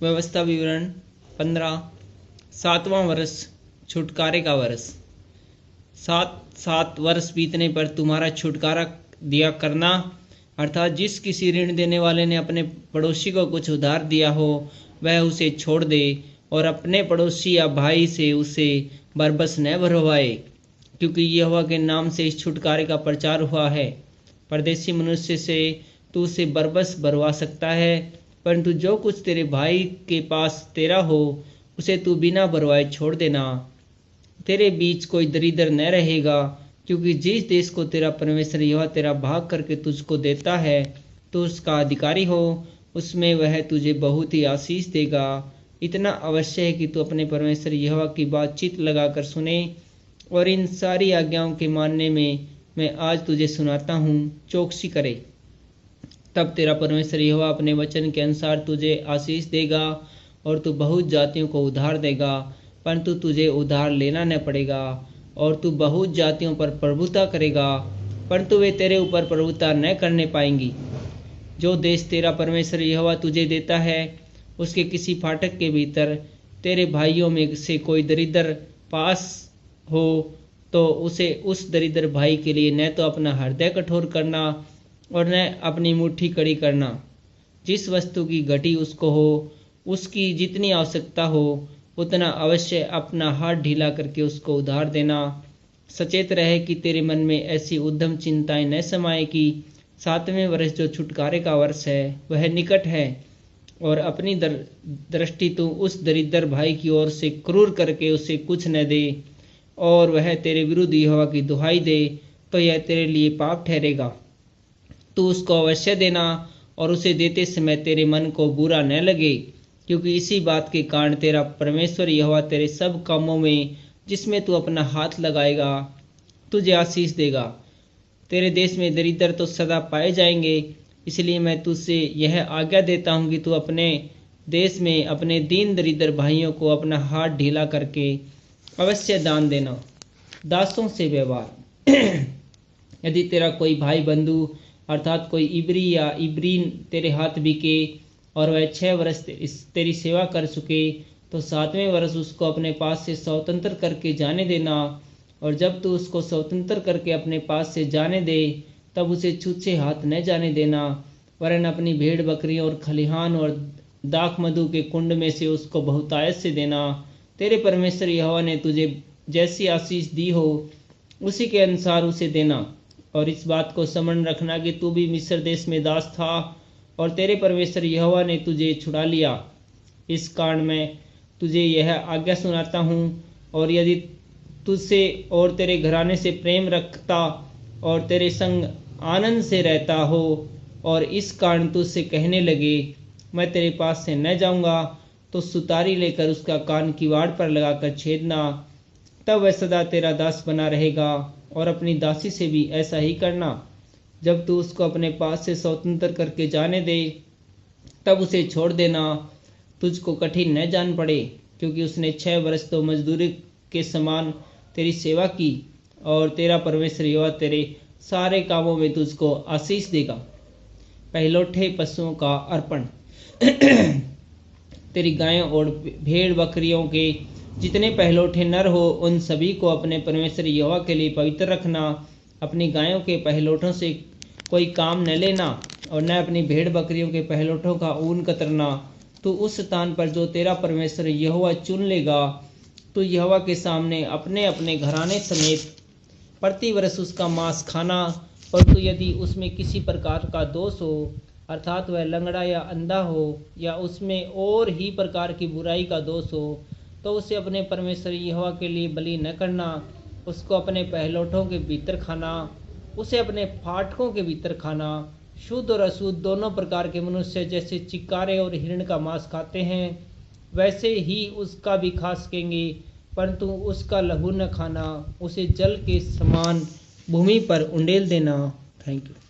व्यवस्था विवरण 15। 7वां वर्ष छुटकारे का वर्ष। 7 वर्ष बीतने पर तुम्हारा छुटकारा दिया करना, अर्थात जिस किसी ऋण देने वाले ने अपने पड़ोसी को कुछ उधार दिया हो वह उसे छोड़ दे और अपने पड़ोसी या भाई से उसे बरबस न भरवाए, क्योंकि यहोवा के नाम से इस छुटकारे का प्रचार हुआ है। परदेशी मनुष्य से तू उसे बरबस भरवा सकता है, परंतु जो कुछ तेरे भाई के पास तेरा हो उसे तू बिना भरवाए छोड़ देना। तेरे बीच कोई दरिद्र न रहेगा, क्योंकि जिस देश को तेरा परमेश्वर यहोवा तेरा भाग करके तुझको देता है तो उसका अधिकारी हो, उसमें वह तुझे बहुत ही आशीष देगा। इतना अवश्य है कि तू अपने परमेश्वर यहोवा की बातचीत लगाकर सुने और इन सारी आज्ञाओं के मानने में मैं आज तुझे सुनाता हूँ चौकसी करे। तब तेरा परमेश्वर यहोवा अपने वचन के अनुसार तुझे आशीष देगा और तू बहुत जातियों को उधार देगा, परंतु तुझे उधार लेना न पड़ेगा। और तू बहुत जातियों पर प्रभुता करेगा, परंतु वे तेरे ऊपर प्रभुता न करने पाएंगी। जो देश तेरा परमेश्वर यहोवा तुझे देता है उसके किसी फाटक के भीतर तेरे भाइयों में से कोई दरिद्र पास हो तो उसे उस दरिद्र भाई के लिए न तो अपना हृदय कठोर करना और न अपनी मुट्ठी कड़ी करना। जिस वस्तु की घटी उसको हो उसकी जितनी आवश्यकता हो उतना अवश्य अपना हाथ ढीला करके उसको उधार देना। सचेत रहे कि तेरे मन में ऐसी उद्यम चिंताएं न समाये कि 7वें वर्ष जो छुटकारे का वर्ष है वह निकट है और अपनी दृष्टि तू उस दरिद्र भाई की ओर से क्रूर करके उसे कुछ न दे और वह तेरे विरुद्ध यहोवा की दुहाई दे, तो यह तेरे लिए पाप ठहरेगा। तू उसको अवश्य देना और उसे देते समय तेरे मन को बुरा न लगे, क्योंकि इसी बात के कारण तेरा परमेश्वर यहोवा तेरे सब कामों में जिसमें तू अपना हाथ लगाएगा तुझे आशीष देगा। तेरे देश में दरिद्र तो सदा पाए जाएंगे, इसलिए मैं तुझसे यह आज्ञा देता हूँ कि तू अपने देश में अपने दीन दरिद्र भाइयों को अपना हाथ ढीला करके अवश्य दान देना। दासों से व्यवहार। यदि तेरा कोई भाई बंधु अर्थात कोई इब्री या इब्रीन तेरे हाथ बिके और वह 6 वर्ष तेरी सेवा कर चुके तो 7वें वर्ष उसको अपने पास से स्वतंत्र करके जाने देना। और जब तू उसको स्वतंत्र करके अपने पास से जाने दे तब उसे छूछे हाथ न जाने देना, वरन अपनी भेड़ बकरियों और खलिहान और दाख मधु के कुंड में से उसको बहुतायत से देना। तेरे परमेश्वर यहोवा ने तुझे जैसी आशीष दी हो उसी के अनुसार उसे देना। और इस बात को स्मरण रखना कि तू भी मिस्र देश में दास था और तेरे परमेश्वर यहोवा ने तुझे छुड़ा लिया। इस कारण मैं तुझे यह आज्ञा सुनाता हूँ, और यदि तुझसे और तेरे घराने से प्रेम रखता और तेरे संग आनंद से रहता हो और इस कारण तुझसे कहने लगे मैं तेरे पास से न जाऊँगा, तो सुतारी लेकर उसका कान किवाड़ पर लगाकर छेदना। तब वह सदा तेरा दास बना रहेगा। और अपनी दासी से भी ऐसा ही करना। जब तू उसको अपने पास से स्वतंत्र करके जाने दे तब उसे छोड़ देना, तुझको कठिन न जान पड़े, क्योंकि उसने 6 वर्ष तो मजदूरी के समान तेरी सेवा की और तेरा परमेश्वर यहोवा तेरे सारे कामों में तुझको आशीष देगा। पहलौठे पशुओं का अर्पण। तेरी गायों और भेड़ बकरियों के जितने पहलौठे नर हो उन सभी को अपने परमेश्वर यहोवा के लिए पवित्र रखना। अपनी गायों के पहलौठों से कोई काम न लेना और न अपनी भेड़ बकरियों के पहलौठों का ऊन कतरना। तो उस स्थान पर जो तेरा परमेश्वर यहोवा चुन लेगा तो यहोवा के सामने अपने अपने घराने समेत प्रति वर्ष उसका मांस खाना। परंतु यदि उसमें किसी प्रकार का दोष हो अर्थात वह लंगड़ा या अंधा हो या उसमें और ही प्रकार की बुराई का दोष हो तो उसे अपने परमेश्वर यहोवा के लिए बलि न करना। उसको अपने पहलौठों के भीतर खाना, उसे अपने फाटकों के भीतर खाना। शुद्ध और अशुद्ध दोनों प्रकार के मनुष्य जैसे चिकारे और हिरण का मांस खाते हैं वैसे ही उसका भी खा सकेंगे, परंतु उसका लहू न खाना। उसे जल के समान भूमि पर उंडेल देना। Thank you.